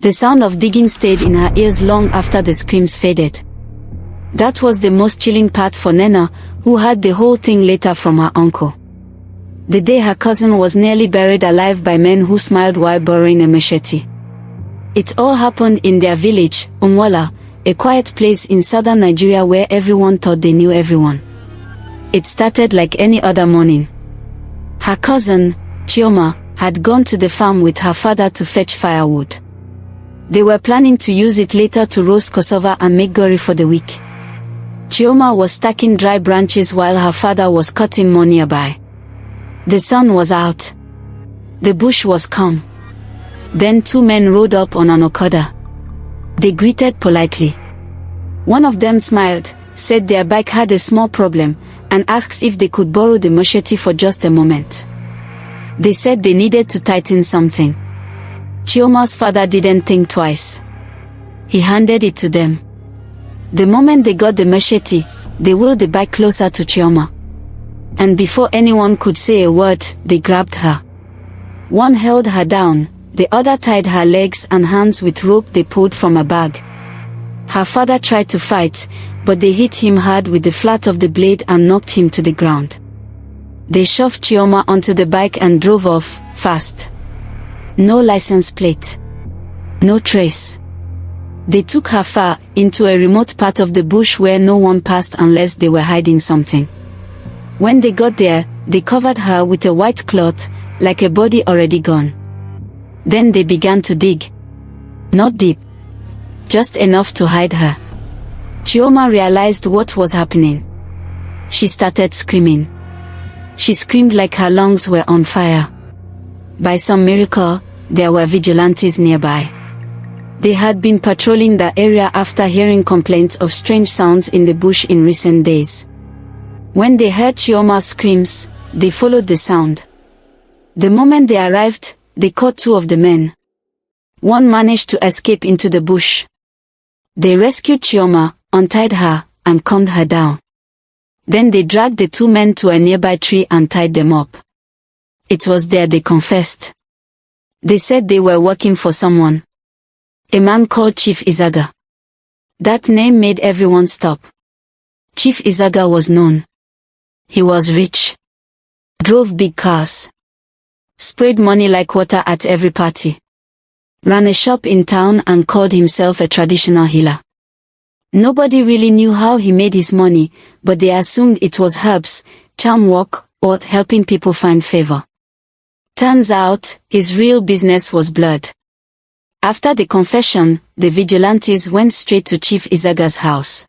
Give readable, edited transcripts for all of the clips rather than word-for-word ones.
The sound of digging stayed in her ears long after the screams faded. That was the most chilling part for Nena, who heard the whole thing later from her uncle. The day her cousin was nearly buried alive by men who smiled while borrowing a machete. It all happened in their village, Umwala, a quiet place in southern Nigeria where everyone thought they knew everyone. It started like any other morning. Her cousin, Chioma, had gone to the farm with her father to fetch firewood. They were planning to use it later to roast cassava and make curry for the week. Chioma was stacking dry branches while her father was cutting more nearby. The sun was out. The bush was calm. Then two men rode up on an okada. They greeted politely. One of them smiled, said their bike had a small problem, and asked if they could borrow the machete for just a moment. They said they needed to tighten something. Chioma's father didn't think twice. He handed it to them. The moment they got the machete, they wheeled the bike closer to Chioma. And before anyone could say a word, they grabbed her. One held her down, the other tied her legs and hands with rope they pulled from a bag. Her father tried to fight, but they hit him hard with the flat of the blade and knocked him to the ground. They shoved Chioma onto the bike and drove off, fast. No license plate. No trace. They took her far, into a remote part of the bush where no one passed unless they were hiding something. When they got there, they covered her with a white cloth, like a body already gone. Then they began to dig. Not deep. Just enough to hide her. Chioma realized what was happening. She started screaming. She screamed like her lungs were on fire. By some miracle, there were vigilantes nearby. They had been patrolling the area after hearing complaints of strange sounds in the bush in recent days. When they heard Chioma's screams, they followed the sound. The moment they arrived, they caught two of the men. One managed to escape into the bush. They rescued Chioma, untied her, and calmed her down. Then they dragged the two men to a nearby tree and tied them up. It was there they confessed. They said they were working for someone. A man called Chief Izaga. That name made everyone stop. Chief Izaga was known. He was rich. Drove big cars. Sprayed money like water at every party. Ran a shop in town and called himself a traditional healer. Nobody really knew how he made his money, but they assumed it was herbs, charm work, or helping people find favor. Turns out, his real business was blood. After the confession, the vigilantes went straight to Chief Izaga's house.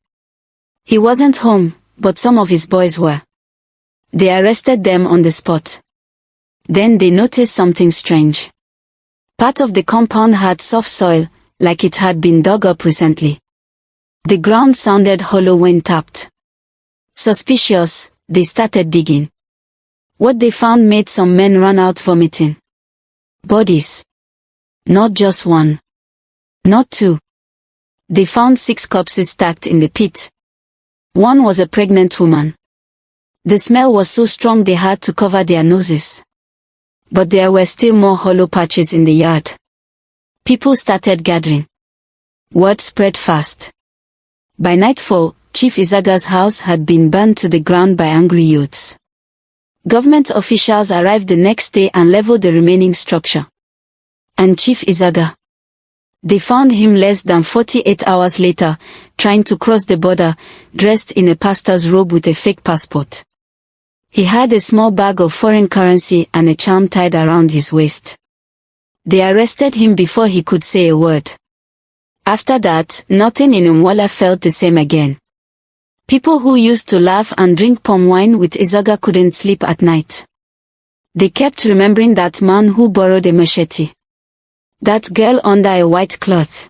He wasn't home, but some of his boys were. They arrested them on the spot. Then they noticed something strange. Part of the compound had soft soil, like it had been dug up recently. The ground sounded hollow when tapped. Suspicious, they started digging. What they found made some men run out vomiting. Bodies. Not just one. Not two. They found 6 corpses stacked in the pit. One was a pregnant woman. The smell was so strong they had to cover their noses. But there were still more hollow patches in the yard. People started gathering. Word spread fast. By nightfall, Chief Izaga's house had been burned to the ground by angry youths. Government officials arrived the next day and leveled the remaining structure. And Chief Izaga? They found him less than 48 hours later, trying to cross the border, dressed in a pastor's robe with a fake passport. He had a small bag of foreign currency and a charm tied around his waist. They arrested him before he could say a word. After that, nothing in Umwala felt the same again. People who used to laugh and drink palm wine with Izaga couldn't sleep at night. They kept remembering that man who borrowed a machete. That girl under a white cloth.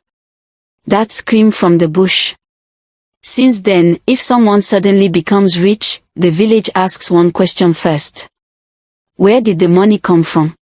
That scream from the bush. Since then, if someone suddenly becomes rich, the village asks one question first. Where did the money come from?